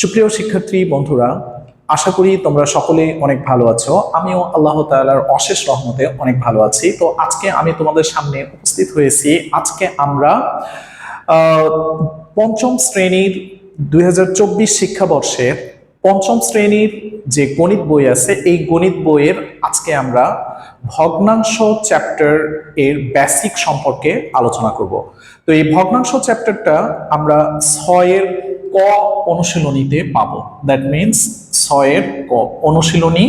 সুপ্রিয় শিক্ষার্থী বন্ধুরা, আশা করি তোমরা সকলে অনেক ভালো আছো। আমিও আল্লাহ তাআলার অশেষ রহমতে অনেক ভালো আছি। তো আজকে আমি তোমাদের সামনে উপস্থিত হয়েছি। আজকে আমরা পঞ্চম শ্রেণীর 2024 শিক্ষাবর্ষের পঞ্চম শ্রেণীর যে গণিত বই আছে, এই গণিত বইয়ের আজকে আমরা ভগ্নাংশ চ্যাপ্টার এর বেসিক সম্পর্কে আলোচনা করব। তো এই ভগ্নাংশ চ্যাপ্টারটা আমরা 6 এর ক অনুশীলনীতে পাবো। দ্যাট মিনস 6 এর ক অনুশীলনী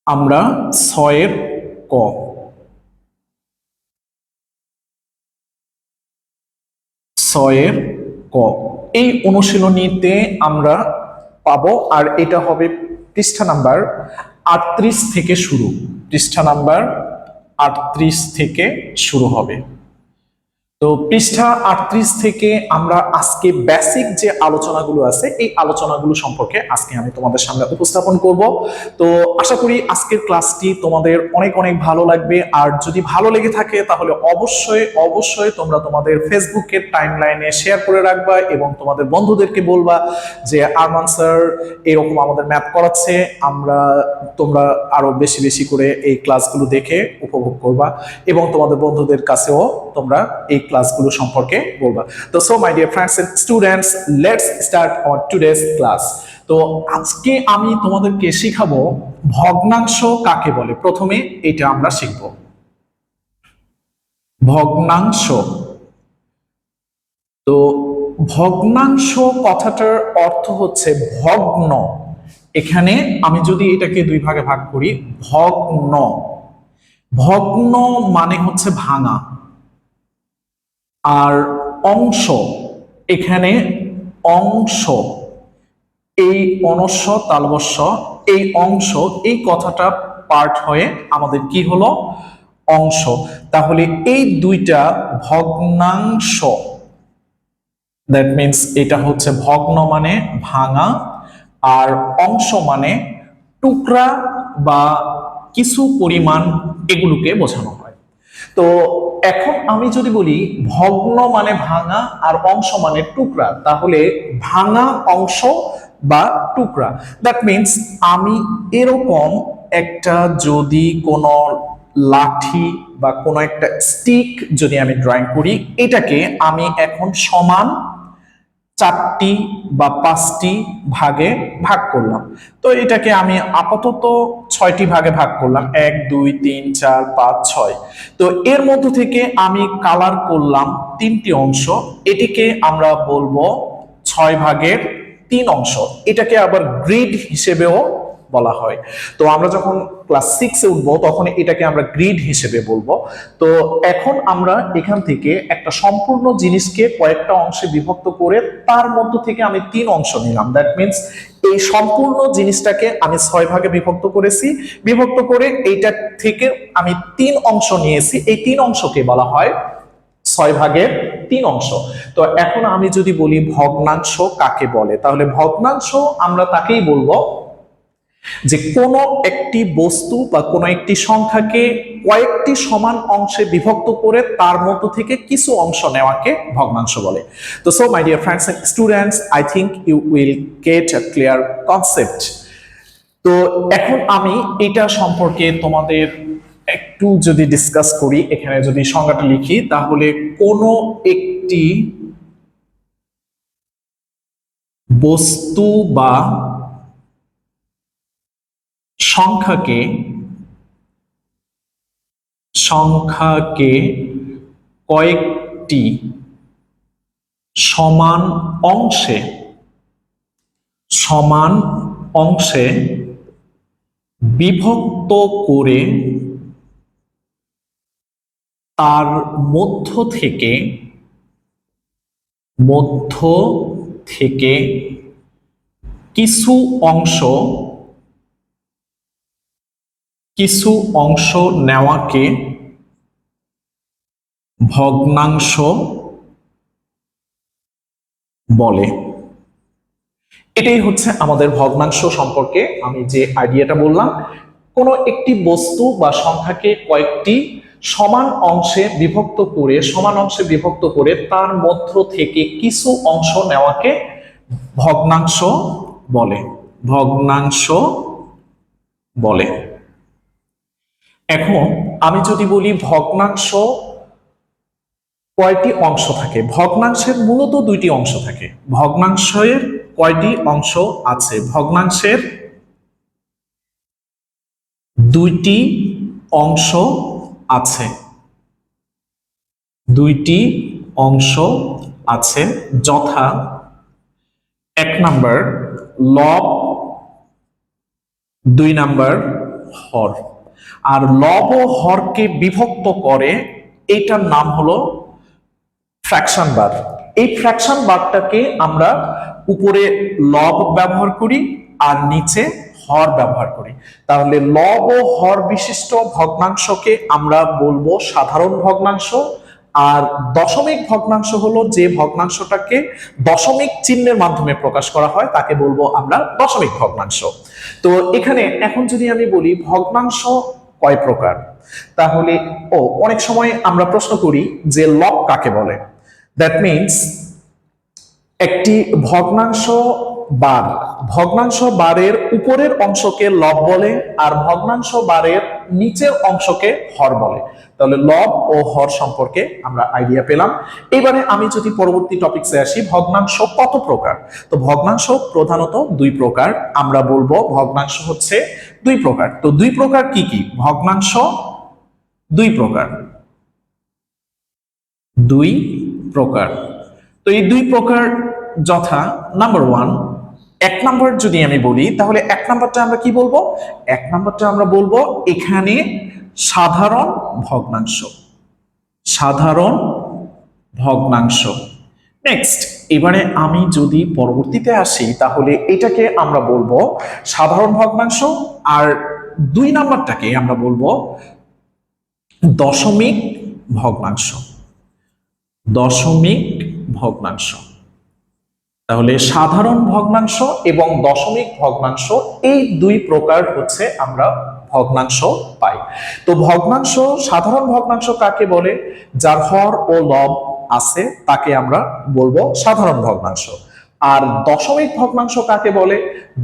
আমরা 6 এর ক 6 এর ক এই অনুশীলনীতে আমরা পাবো। আর এটা হবে পৃষ্ঠা নাম্বার 38 থেকে শুরু। পৃষ্ঠা নাম্বার 38 থেকে শুরু হবে। তো পৃষ্ঠা 38 থেকে আমরা আজকে বেসিক যে আলোচনাগুলো আছে, এই আলোচনাগুলো সম্পর্কে আজকে আমি তোমাদের সামনে উপস্থাপন করব। তো আশা করি আজকের ক্লাসটি তোমাদের অনেক অনেক ভালো লাগবে। আর যদি ভালো লেগে থাকে তাহলে অবশ্যই অবশ্যই তোমরা তোমাদের ফেসবুকের টাইমলাইনে শেয়ার করে রাখবা এবং তোমাদের বন্ধুদেরকে বলবা যে আরমান স্যার এরকম আমাদের ম্যাথ করাচ্ছে, তোমরা আরো বেশি বেশি করে এই ক্লাসগুলো দেখে উপভোগ করবা এবং তোমাদের বন্ধুদের কাছেও তোমরা এই ক্লাসগুলো সম্পর্কে বলবা। তো so my dear friends and students, let's start our today's class. তো আজকে আমি তোমাদেরকে শিখাবো ভগ্নাংশ কাকে বলে। প্রথমে এটা আমরা শিখব, ভগ্নাংশ। তো ভগ্নাংশ কথাটার অর্থ হচ্ছে ভগ্ন। এখানে আমি যদি এটাকে দুই ভাগে ভাগ করি, ভগ্ন, ভগ্ন মানে হচ্ছে ভাঙা, আর অংশ, এখানে অংশ, এই অনস্য তালবস্য, এই অংশ, এই কথাটা পার্ট হয়ে আমাদের কি হলো, অংশ। তাহলে এই দুইটা ভগ্নাংশ। দ্যাট মিনস এটা হচ্ছে ভগ্ন মানে ভাঙা, আর অংশ মানে টুকরা বা কিছু পরিমাণ, এগুলোকে বোঝানো হয়। তো এখন আমি যদি বলি ভগ্ন মানে ভাঙা আর অংশ মানে টুকরা, তাহলে ভাঙা অংশ বা টুকরা, দ্যাট মিনস আমি এরকম একটা যদি কোনো লাঠি বা কোনো একটা স্টিক যদি আমি ড্রয়িং করি, এটাকে আমি এখন সমান 4টি বা 5টি ভাগে ভাগ করলাম। তো এটাকে আমি আপাতত 6টি ভাগে ভাগ করলাম, 1 2 3 4 5 6। তো এর মধ্য থেকে আমি কালার করলাম 3টি অংশ, এটিকে আমরা বলবো 6 ভাগের 3 অংশ। এটাকে আবার গ্রিড হিসেবেও বলা হয়। তো আমরা যখন ক্লাস 6-এ উঠবো তখন এটাকে আমরা গ্রিড হিসেবে বলবো। তো এখন আমরা এখান থেকে একটা সম্পূর্ণ জিনিসকে কয়েকটা অংশে বিভক্ত করে তার মধ্য থেকে আমি 3 অংশ নিলাম। দ্যাট মিনস এই সম্পূর্ণ জিনিসটাকে আমি 6 ভাগে বিভক্ত করেছি, বিভক্ত করে এইটা থেকে আমি 3 অংশ নিয়েছি। এই 3 অংশকে বলা হয় 6 ভাগের 3 অংশ। তো এখন আমি যদি বলি ভগ্নাংশ কাকে বলে, তাহলে ভগ্নাংশ আমরা তাকেই বলবো যে কোনো একটি বস্তু বা কোনো একটি সংখ্যাকে কয়েকটি সমান অংশে বিভক্ত করে তার মধ্য থেকে কিছু অংশ নেওয়াকে ভগ্নাংশ বলে। তো so my dear friends and students, I think you will get a clear concept. তো এখন আমি এটা সম্পর্কে তোমাদের একটু যদি ডিসকাস করি, এখানে যদি সংজ্ঞাটা লিখি, তাহলে কোনো একটি বস্তু বা সংখ্যাকে কয়েকটি সমান অংশে বিভক্ত করে তার মধ্য থেকে কিছু অংশ নেওয়াকে ভগ্নাংশ বলে। এটাই হচ্ছে আমাদের ভগ্নাংশ সম্পর্কে আমি যে আইডিয়াটা বললাম। কোনো একটি বস্তু বা সংখ্যাকে কয়েকটি সমান অংশে বিভক্ত করে তার মধ্য থেকে কিছু অংশ নেওয়াকে ভগ্নাংশ বলে, ভগ্নাংশ বলে। এখন আমি যদি বলি ভগ্নাংশ কয়টি অংশ থাকে, ভগ্নাংশের মূলত দুইটি অংশ থাকে। ভগ্নাংশের কয়টি অংশ আছে? ভগ্নাংশের দুইটি অংশ আছে, দুইটি অংশ আছে, যথা 1 নাম্বার লব, 2 নাম্বার হর। আর লব ও হরকে বিভক্ত করে এটার নাম হলো ফ্র্যাকশন বার। এই ফ্র্যাকশন বারটাকে আমরা উপরে লব ব্যবহার করি আর নিচে হর ব্যবহার করি। তাহলে লব ও হর বিশিষ্ট ভগ্নাংশকে আমরা বলবো সাধারণ ভগ্নাংশ। আর দশমিক ভগ্নাংশ হলো যে ভগ্নাংশটাকে দশমিক চিহ্নের মাধ্যমে প্রকাশ করা হয় তাকে বলবো আমরা দশমিক ভগ্নাংশ। তো এখানে এখন যদি আমি বলি ভগ্নাংশ কয় প্রকার, তাহলে অনেক সময় আমরা প্রশ্ন করি যে লব কাকে বলে। দ্যাট মিনস একটি ভগ্নাংশ বার, ভগ্নাংশ বারের উপরের অংশকে লব বলে আর ভগ্নাংশ বারের নিচের অংশকে হর বলে। তাহলে লব ও হর সম্পর্কে আমরা আইডিয়া পেলাম। এবারে আমি যদি পরবর্তী টপিকসে আসি, ভগ্নাংশ কত প্রকার? তো ভগ্নাংশ প্রধানত 2 প্রকার। আমরা বলবো ভগ্নাংশ হচ্ছে 2 প্রকার। তো 2 প্রকার কি কি? ভগ্নাংশ 2 প্রকার, 2 প্রকার। তো এই 2 প্রকার যথা নাম্বার 1, 1 নাম্বার যদি আমি বলি তাহলে 1 নাম্বারটা আমরা কি বলবো? 1 নাম্বারটা আমরা বলবো এখানে সাধারণ ভগ্নাংশ, সাধারণ ভগ্নাংশ। নেক্সট, এবারে আমি যদি পরবর্তীতে আসি তাহলে এটাকে আমরা বলবো সাধারণ ভগ্নাংশ। আর 2 নাম্বারটাকে আমরা বলবো দশমিক ভগ্নাংশ, দশমিক ভগ্নাংশ। তাহলে সাধারণ ভগ্নাংশ এবং দশমিক ভগ্নাংশ এই 2 প্রকার হচ্ছে আমরা ভগ্নাংশ পাই। তো ভগ্নাংশ, সাধারণ ভগ্নাংশ কাকে বলে? যার হর ও লব আছে তাকে আমরা বলবো সাধারণ ভগ্নাংশ। আর দশমিক ভগ্নাংশ কাকে বলে?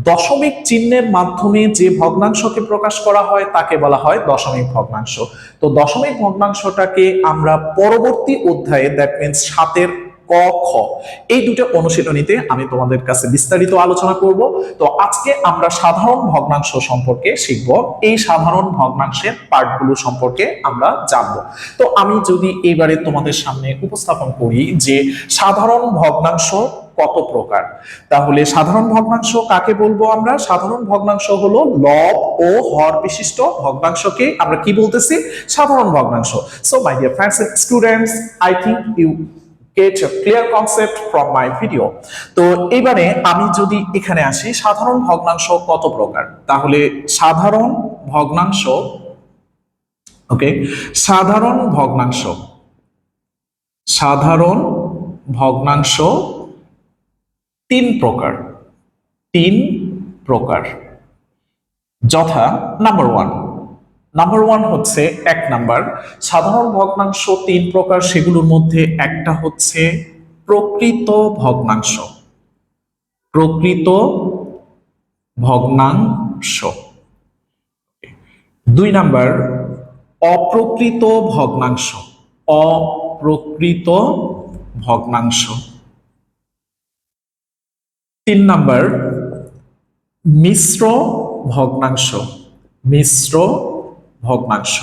দশমিক চিহ্নের মাধ্যমে যে ভগ্নাংশকে প্রকাশ করা হয় তাকে বলা হয় দশমিক ভগ্নাংশ। তো দশমিক ভগ্নাংশটাকে আমরা পরবর্তী অধ্যায়ে, দ্যাট মিনস 7-এর ক খ এই দুটো অনুশীলনীতে আমি তোমাদের কাছে বিস্তারিত আলোচনা করব। তো আজকে আমরা সাধারণ ভগ্নাংশ সম্পর্কে শিখব, এই সাধারণ ভগ্নাংশের পার্টগুলো সম্পর্কে আমরা জানব। তো আমি যদি এবারে তোমাদের সামনে উপস্থাপন করি যে সাধারণ ভগ্নাংশ কত প্রকার, তাহলে সাধারণ ভগ্নাংশ কাকে বলবো আমরা? সাধারণ ভগ্নাংশ হলো লব ও হর বিশিষ্ট ভগ্নাংশকে আমরা কি বলতেছি? সাধারণ ভগ্নাংশ। So my dear friends and students, I think you get a clear concept from my video. তো এবারে আমি যদি এখানে আসি সাধারণ ভগ্নাংশ কত প্রকার, তাহলে সাধারণ ভগ্নাংশ, ওকে, সাধারণ ভগ্নাংশ, সাধারণ ভগ্নাংশ 3 প্রকার, 3 প্রকার যথা নাম্বার 1, নাম্বার 1 হচ্ছে 1 নাম্বার সাধারণ ভগ্নাংশ 3 প্রকার, সেগুলোর মধ্যে একটা হচ্ছে প্রকৃত ভগ্নাংশ, প্রকৃত ভগ্নাংশ। 2 নাম্বার অপ্রকৃত ভগ্নাংশ, অপ্রকৃত ভগ্নাংশ। 3 নাম্বার মিশ্র ভগ্নাংশ, মিশ্র ভগ্নাংশ।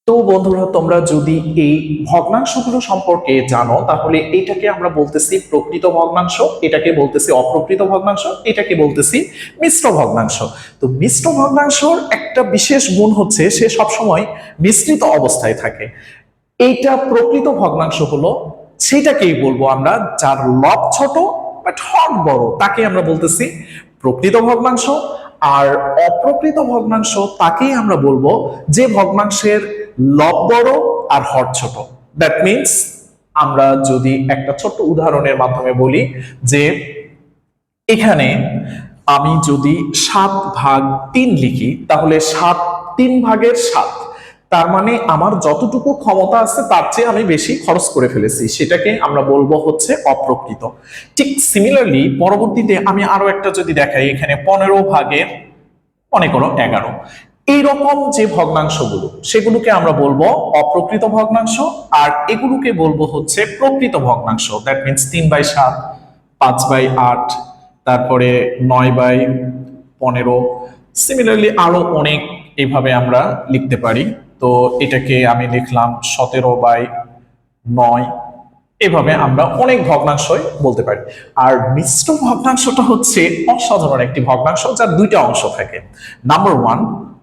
তো বন্ধুরা, তোমরা যদি এই ভগ্নাংশগুলো সম্পর্কে জানো তাহলে এটাকে আমরা বলতেছি প্রকৃত ভগ্নাংশ, এটাকে বলতেছি অপ্রকৃত ভগ্নাংশ, এটাকে বলতেছি মিশ্র ভগ্নাংশ। তো মিশ্র ভগ্নাংশর একটা বিশেষ গুণ হচ্ছে সে সবসময় মিশ্রিত অবস্থায় থাকে। এইটা প্রকৃত ভগ্নাংশ হলো সেটাকেই বলবো আমরা যার লব ছোট বাট হর বড়, তাকে আমরা বলতেছি প্রকৃত ভগ্নাংশ। আর অপ্রকৃত ভগ্নাংশ তাকেই আমরা বলবো যে ভগ্নাংশের লব বড় আর হর ছোট। দ্যাট মিনস আমরা যদি একটা ছোট্ট উদাহরণের মাধ্যমে বলি যে এখানে আমি যদি 7/3 লিখি তাহলে 7 3 ভাগের 7, তার মানে আমার যতটুকু ক্ষমতা আছে তার চেয়ে আমি বেশি খরচ করে ফেলেছি, সেটাকে আমরা বলবো হচ্ছে অপ্রকৃত। ঠিক সিমিলারলি পরবর্তীতে আমি আরো একটা যদি দেখাই, এখানে 15 ভাগের মনে করো 11, এইরকম যে ভগ্নাংশগুলো সেগুলোকে আমরা বলবো অপ্রকৃত ভগ্নাংশ, আর এগুলোকে বলবো হচ্ছে প্রকৃত ভগ্নাংশ। দ্যাট মিনস 3/7, 5/8, তারপরে 9/15। সিমিলারলি আরো অনেক এইভাবে আমরা লিখতে পারি। তো এটাকে আমি লিখলাম 17/9। এভাবে আমরা অনেক ভগ্নাংশই বলতে পারি। আর মিশ্র ভগ্নাংশটা হচ্ছে অসাধারণ একটি ভগ্নাংশ, যার দুইটা অংশ থাকে। নাম্বার ওয়ান,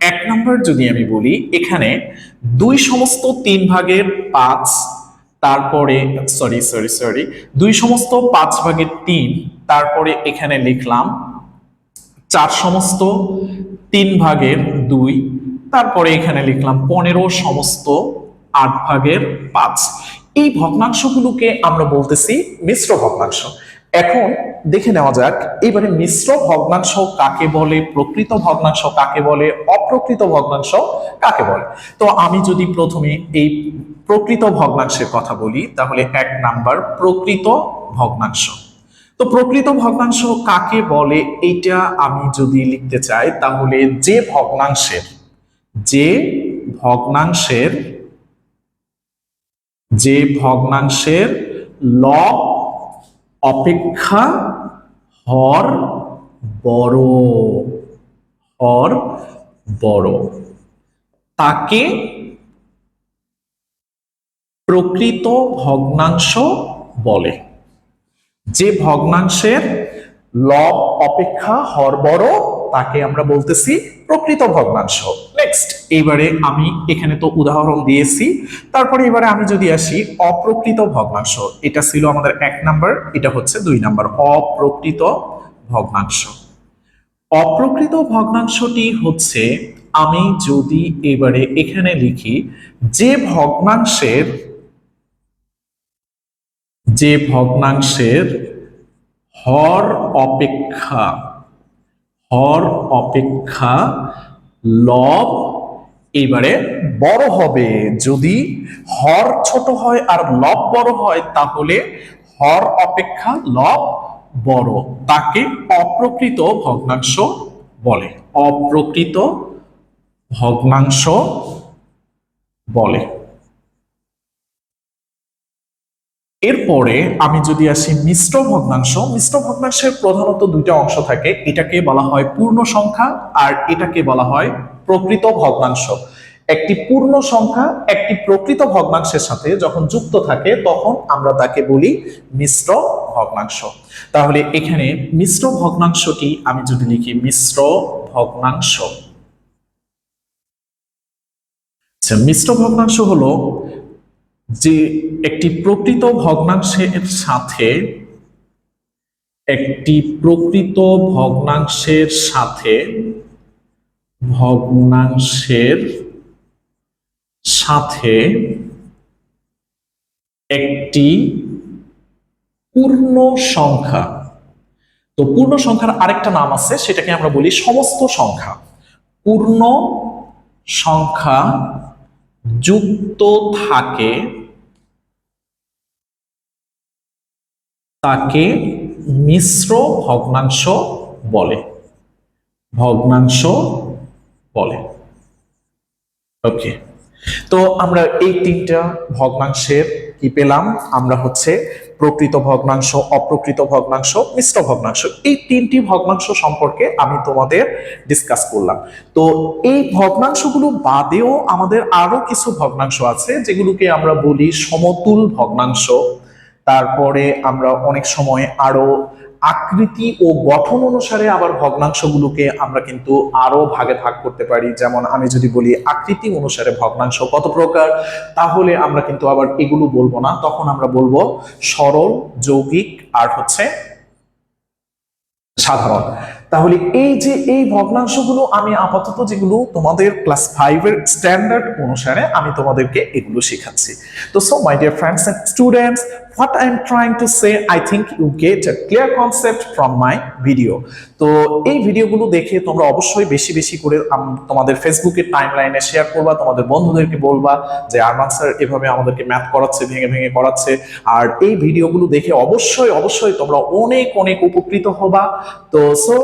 1 নাম্বার যদি আমি বলি, এখানে 2/3 তারপরে সরি সরি সরি 2/5 তারপরে এখানে লিখলাম 4/3 তারপরে এখানে লিখলাম 15/8। এই ভগ্নাংশগুলোকে আমরা বলতেছি মিশ্র ভগ্নাংশ। এখন দেখে নেওয়া যাক এবারে মিশ্র ভগ্নাংশ কাকে বলে, প্রকৃত ভগ্নাংশ কাকে বলে, অপ্রকৃত ভগ্নাংশ কাকে বলে। তো আমি যদি প্রথমে এই প্রকৃত ভগ্নাংশের কথা বলি, তাহলে 1 নাম্বার প্রকৃত ভগ্নাংশ। তো প্রকৃত ভগ্নাংশ কাকে বলে এটা আমি যদি লিখতে চাই, তাহলে যে ভগ্নাংশের যে ভগ্নাংশের যে ভগ্নাংশের লব অপেক্ষা হর বড়, হর বড়, তাকে প্রকৃত ভগ্নাংশ বলে। যে ভগ্নাংশের লব অপেক্ষা হর বড় তাকে আমরা বলতেছি প্রকৃত ভগ্নাংশ। নেক্সট, এবারে আমি এখানে তো উদাহরণ দিয়েছি, তারপরে এবারে আমি যদি আসি অপ্রকৃত ভগ্নাংশ, এটা ছিল আমাদের 1 নাম্বার, এটা হচ্ছে 2 নাম্বার অপ্রকৃত ভগ্নাংশ। অপ্রকৃত ভগ্নাংশটি হচ্ছে, আমি যদি এবারে এখানে লিখি যে ভগ্নাংশের হর অপেক্ষা লব এবারে বড় হবে। যদি হর ছোট হয় আর লব বড় হয়, তাহলে হর অপেক্ষা লব বড়, তাকে অপ্রকৃত ভগ্নাংশ বলে। অপ্রকৃত ভগ্নাংশ বলে। এরপরে আমি যদি আসি মিশ্র ভগ্নাংশ, মিশ্র ভগ্নাংশের প্রধানত 2টা অংশ থাকে, এটাকে বলা হয় পূর্ণ সংখ্যা আর এটাকে বলা হয় প্রকৃত ভগ্নাংশ। একটি পূর্ণ সংখ্যা একটি প্রকৃত ভগ্নাংশের সাথে যখন যুক্ত থাকে তখন আমরা তাকে বলি মিশ্র ভগ্নাংশ। তাহলে এখানে মিশ্র ভগ্নাংশটি আমি যদি লিখি মিশ্র ভগ্নাংশ, আচ্ছা, মিশ্র ভগ্নাংশ হলো যে একটি প্রকৃত ভগ্নাংশের সাথে একটি প্রকৃত ভগ্নাংশের সাথে একটি পূর্ণ সংখ্যা। তো পূর্ণ সংখ্যার আরেকটা নাম আছে, সেটাকে আমরা বলি সমস্ত সংখ্যা। পূর্ণ সংখ্যা যুক্ত থাকে তাকে মিশ্র ভগ্নাংশ বলে। ওকে, তো আমরা এই 3টা ভগ্নাংশের কি পেলাম, আমরা হচ্ছে প্রকৃত ভগ্নাংশ, অপ্রকৃত ভগ্নাংশ, মিশ্র ভগ্নাংশ, এই 3টি ভগ্নাংশ সম্পর্কে আমি তোমাদের ডিসকাস করলাম। তো এই ভগ্নাংশগুলো বাদেও আমাদের আরো কিছু ভগ্নাংশ আছে, যেগুলোকে আমরা বলি সমতুল ভগ্নাংশ। তারপরে আমরা অনেক সময় আরো আকৃতি ও গঠন অনুসারে আবার ভগ্নাংশগুলোকে আমরা কিন্তু আরো ভাগে ভাগ করতে পারি। যেমন আমি যদি বলি আকৃতি অনুসারে ভগ্নাংশ কত প্রকার, তাহলে আমরা কিন্তু আবার এগুলো বলবো না, তখন আমরা বলবো সরল, যৌগিক আর হচ্ছে সাধারণ। তাহলে এই ভগ্নাংশগুলো আমি আপাতত যেগুলো তোমাদের ক্লাস 5-এর স্ট্যান্ডার্ড অনুসারে আমি তোমাদেরকে এগুলো শেখাচ্ছি। তো so my dear friends and students, what I'm trying to say, I think you get a clear concept from my video. তো এই ভিডিওগুলো দেখে তোমরা অবশ্যই বেশি বেশি করে তোমাদের ফেসবুকের টাইমলাইনে শেয়ার করবা, তোমাদের বন্ধুদেরকে বলবা যে আরমান স্যার এভাবে আমাদেরকে ম্যাথ করাচ্ছে, ভেঙে ভেঙে করাচ্ছে। আর এই ভিডিওগুলো দেখে অবশ্যই অবশ্যই তোমরা অনেক অনেক উপকৃত হবা। তো সো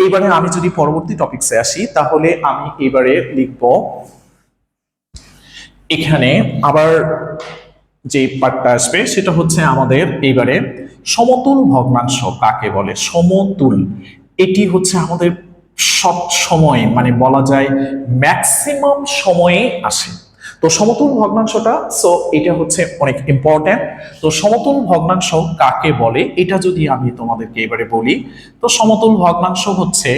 এবারে আমি যদি পরবর্তী টপিকসে আসি, তাহলে আমি এবারে লিখব এখানে আবার যে পার্টটা আসবে সেটা হচ্ছে আমাদের এইবারে সমতুল ভগ্নাংশ কাকে বলে। সমতুল, এটি হচ্ছে আমাদের সব সময় মানে বলা যায় ম্যাক্সিমাম সময়ে আসে। তো সমতুল ভগ্নাংশটা, সো এটা হচ্ছে অনেক ইম্পর্টেন্ট। তো সমতুল ভগ্নাংশ কাকে বলে এটা যদি আমি তোমাদেরকে এবারে বলি, তো সমতুল ভগ্নাংশ হচ্ছে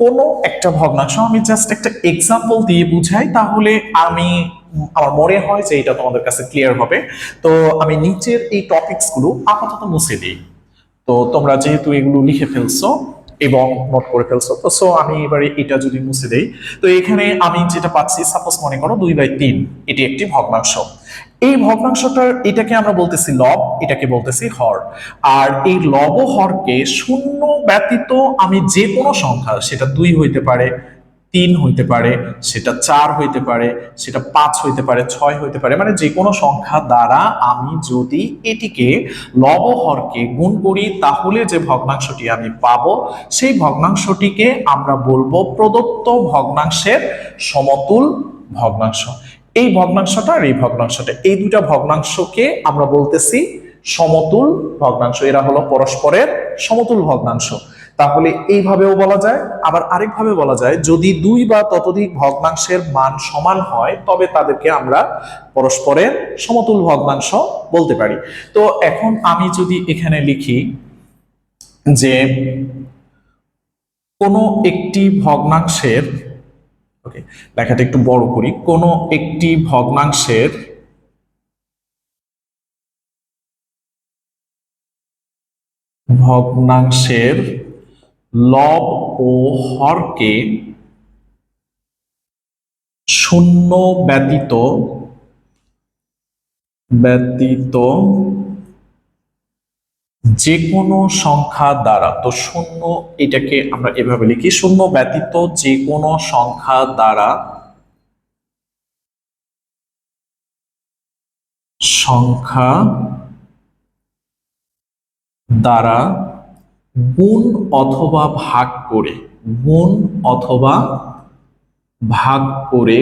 কোনো একটা ভগ্নাংশ, আমি জাস্ট একটা এক্সাম্পল দিয়ে বুঝাই, তাহলে আমার মনে হয় যে এটা তোমাদের কাছে ক্লিয়ার হবে। তো আমি নিচের এই টপিকস গুলো আপাতত মুছে দিই। তো তোমরা যেহেতু এগুলো লিখে ফেলছো এবং নোট করে ফেলছো, তো সো আমি এবারে এটা যদি মুছে দেই, তো এখানে আমি যেটা পাচ্ছি, সাপোজ মনে করো 2/3 এটি একটি ভগ্নাংশ। এই ভগ্নাংশটার এটাকে আমরা বলতেছি লব, এটাকে বলতেছি হর। আর এই লব হরকে শূন্য ব্যতীত আমি যে কোনো সংখ্যা, সেটা 2 হইতে পারে, 3 হইতে পারে, সেটা 4 হইতে পারে, সেটা 5 হইতে পারে, 6 হইতে পারে, মানে যে কোনো সংখ্যা দ্বারা আমি যদি এটিকে লব হরকে গুণ করি, তাহলে যে ভগ্নাংশটি আমি পাবো সেই ভগ্নাংশটিকে আমরা বলবো প্রদত্ত ভগ্নাংশের সমতুল ভগ্নাংশ। এই ভগ্নাংশটা আর এই ভগ্নাংশটা, এই দুটা ভগ্নাংশকে আমরা বলতেছি সমতুল ভগ্নাংশ। এরা হলো পরস্পরের সমতুল ভগ্নাংশ। তাহলে এইভাবেও বলা যায়, আবার আরেকভাবে বলা যায়, যদি 2 বা ততোধিক ভগ্নাংশের মান সমান হয় তবে তাদেরকে আমরা পরস্পরের সমতুল ভগ্নাংশ বলতে পারি। তো এখন আমি যদি এখানে লিখি যে কোনো একটি ভগ্নাংশের, ওকে লেখাটা একটু বড় করি, কোনো একটি ভগ্নাংশের লব ও হরকে শূন্য ব্যতীত যে কোনো সংখ্যা দ্বারা, তো শূন্য এটাকে আমরা এভাবে লিখি, শূন্য ব্যতীত যে কোনো সংখ্যা দ্বারা গুণ অথবা ভাগ করে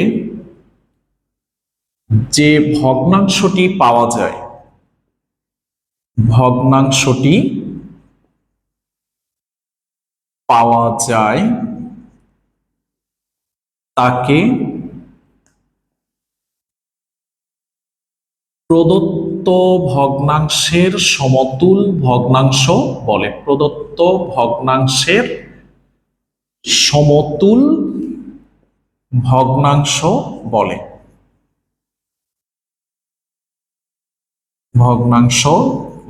যে ভগ্নাংশটি পাওয়া যায় তাকে প্রদত্ত ভগ্নাংশের সমতুল ভগ্নাংশ বলে। প্রদত্ত ভগ্নাংশের সমতুল ভগ্নাংশ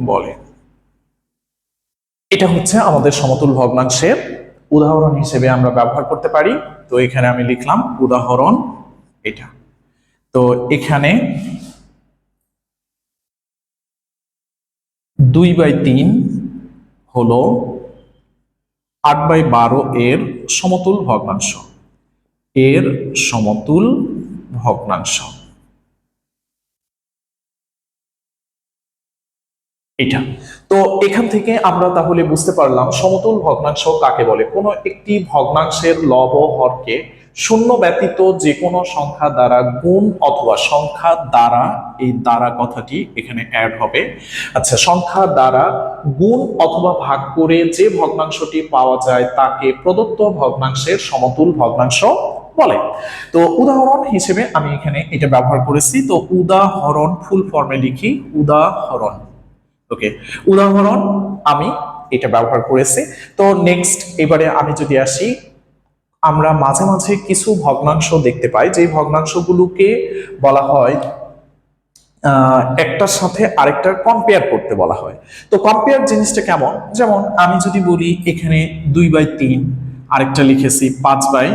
বলে। এটা হচ্ছে আমাদের সমতুল ভগ্নাংশের উদাহরণ হিসেবে আমরা ব্যবহার করতে পারি। তো এখানে আমি লিখলাম উদাহরণ এটা। তো এখানে 2/3 হলো 8/12 এর সমতুল ভগ্নাংশ। এটা তো এখান থেকে আমরা তাহলে বুঝতে পারলাম সমতুল ভগ্নাংশ কাকে বলে। কোনো একটি ভগ্নাংশের লব ও হরকে শূন্য ব্যতীত যে কোনো সংখ্যা দ্বারা গুণ অথবা সংখ্যা দ্বারা, এই দ্বারা কথাটি এখানে অ্যাড হবে। আচ্ছা, সংখ্যা দ্বারা গুণ অথবা ভাগ করে যে ভগ্নাংশটি পাওয়া যায় তাকে প্রদত্ত ভগ্নাংশের সমতুল ভগ্নাংশ বলে। তো উদাহরণ হিসেবে আমি এখানে এটা ব্যবহার করেছি। তো উদাহরণ ফুল ফর্মে লিখি, উদাহরণ। ওকে, উদাহরণ আমি এটা ব্যবহার করেছি। তো নেক্সট এবারে আমি যদি আসি, আমরা মাঝে মাঝে কিছু ভগ্নাংশ দেখতে পাই যে ভগ্নাংশগুলোকে বলা হয় একটার সাথে আরেকটার কম্পেয়ার করতে বলা হয়। তো কম্পেয়ার জিনিসটা কেমন, যেমন আমি যদি বলি এখানে 2/3, আরেকটা লিখেছি 5/12,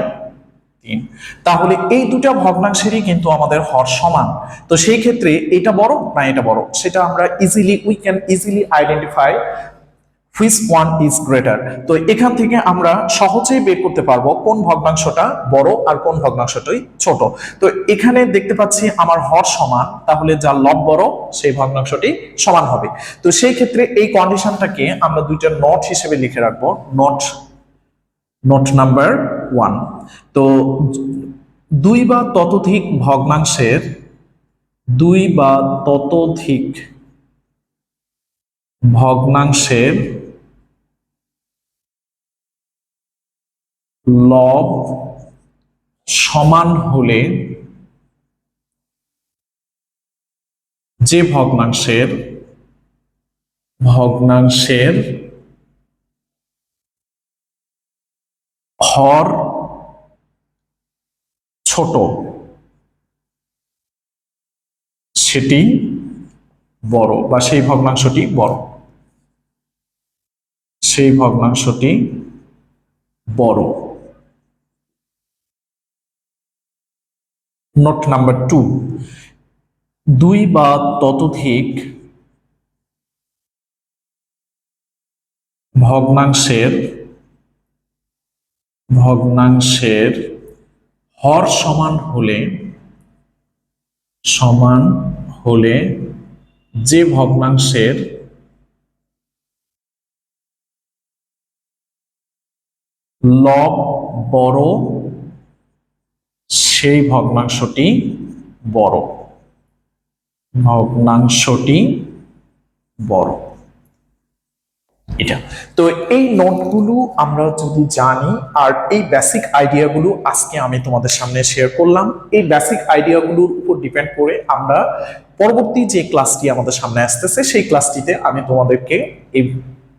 3। তাহলে এই দুটা ভগ্নাংশেরই কিন্তু আমাদের হর সমান। তো সেই ক্ষেত্রে এটা বড় না এটা বড়, সেটা আমরা we can easily identify which one is greater. তো এখান থেকে আমরা সহজেই বের করতে পারবো কোন ভগ্নাংশটা বড় আর কোন ভগ্নাংশটাই ছোট। তো এখানে দেখতে পাচ্ছি আমার হর সমান, তাহলে যার লব বড় সেই ভগ্নাংশটি সমান হবে। তো সেই ক্ষেত্রে এই কন্ডিশনটাকে আমরা দুইটা নট হিসেবে লিখে রাখবো। Not number 1। তো দুই বা ততোধিক ভগ্নাংশের লব সমান হলে যে ভগ্নাংশের হর ছোট সেটি বড়, বা সেই ভগ্নাংশটি বড়। নোট নাম্বার 2, দুই বা ততোধিক ভগ্নাংশের হর সমান হলে যে ভগ্নাংশের লব বড় সেই ভগ্নাংশটি বড়। এটা তো এই নোটগুলো আমরা যদি জানি, আর এই বেসিক আইডিয়াগুলো আজকে আমি তোমাদের সামনে শেয়ার করলাম। এই বেসিক আইডিয়াগুলোর উপর ডিপেন্ড করে আমরা পরবর্তী যে ক্লাসটি আমাদের সামনে আসতেছে সেই ক্লাসটিতে আমি তোমাদেরকে এই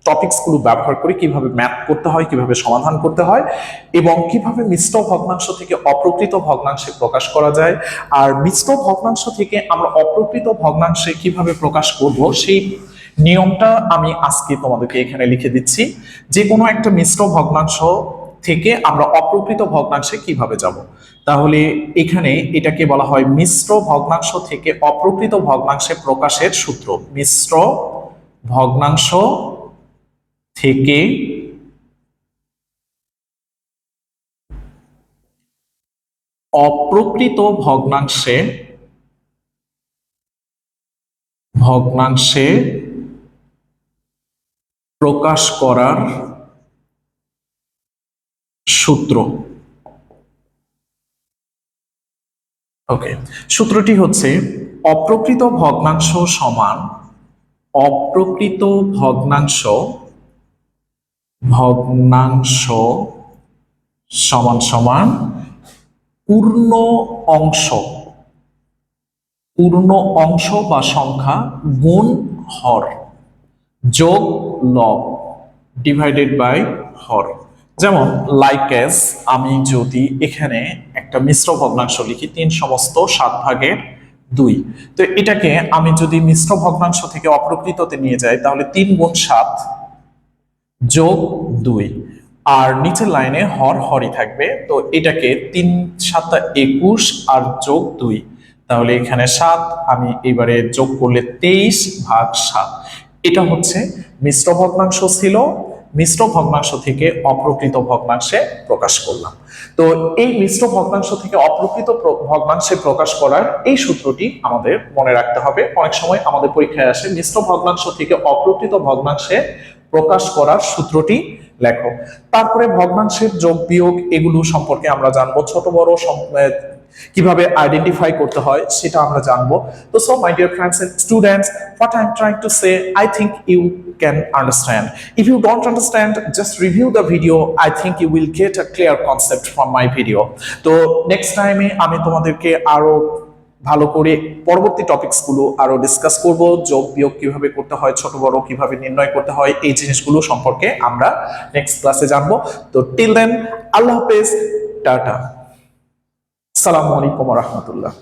টপিকসগুলো ব্যবহার করে কিভাবে ম্যাথ করতে হয়, কিভাবে সমাধান করতে হয়, এবং কিভাবে মিশ্র ভগ্নাংশ থেকে অপ্রকৃত ভগ্নাংশে প্রকাশ করা যায়, আর মিশ্র ভগ্নাংশ থেকে আমরা অপ্রকৃত ভগ্নাংশে কিভাবে প্রকাশ করব সেই নিয়মটা আমি আজকে তোমাদেরকে এখানে লিখে দিচ্ছি। যে কোনো একটা মিশ্র ভগ্নাংশ থেকে আমরা অপ্রকৃত ভগ্নাংশে কিভাবে যাব। তাহলে এখানে এটাকে বলা হয় মিশ্র ভগ্নাংশ থেকে অপ্রকৃত ভগ্নাংশে প্রকাশের সূত্র। মিশ্র ভগ্নাংশ থেকে অপ্রকৃত ভগ্নাংশে প্রকাশ করার সূত্র। ওকে, সূত্রটি হচ্ছে অপ্রকৃত ভগ্নাংশ সমান সমান পূর্ণ অংশ বা সংখ্যা গুণ হর যোগ লব ডিভাইডেড বাই হর। যেমন লাইক এস, আমি যদি এখানে একটা মিশ্র ভগ্নাংশ লিখি 3/7/2, তো এটাকে আমি যদি মিশ্র ভগ্নাংশ থেকে অপ্রকৃততে নিয়ে যাই তাহলে 3 গুণ 7 যোগ 2, আর নিচের লাইনে হরই থাকবে। তো এটাকে 3×7 = 21 আর যোগ 2, তাহলে এখানে 7, আমি এবারে যোগ করলে 23/7। এটা হচ্ছে মিশ্র ভগ্নাংশ ছিল, মিশ্র ভগ্নাংশ থেকে অপ্রকৃত ভগ্নাংশে প্রকাশ করলাম। তো এই মিশ্র ভগ্নাংশ থেকে অপ্রকৃত ভগ্নাংশে প্রকাশ করার এই সূত্রটি আমাদের মনে রাখতে হবে। অনেক সময় আমাদের পরীক্ষায় আসে মিশ্র ভগ্নাংশ থেকে অপ্রকৃত ভগ্নাংশে প্রকাশ করার সূত্রটি লেখো। তারপরে ভগ্নাংশের যোগ বিয়োগ এগুলো সম্পর্কে আমরা জানবো, ছোট বড় কিভাবে আইডেন্টিফাই করতে হয় সেটা আমরা জানবো। তো so my dear friends and students, what I'm trying to say, I think you can understand. If you don't understand, just review the video. I think you will get a clear concept from my video. তো next টাইমে আমি তোমাদেরকে আরো ভালো করে পরবর্তী টপিকসগুলো আরো discuss করব। যোগ বিয়োগ কিভাবে করতে হয়, ছোট বড় কিভাবে নির্ণয় করতে হয়, এই জিনিসগুলো সম্পর্কে আমরা নেক্সট ক্লাসে জানবো। তো টিল দেন, আল্লাহ হাফেজ, টাটা, আসসালামু আলাইকুম ওয়া রাহমাতুল্লাহ।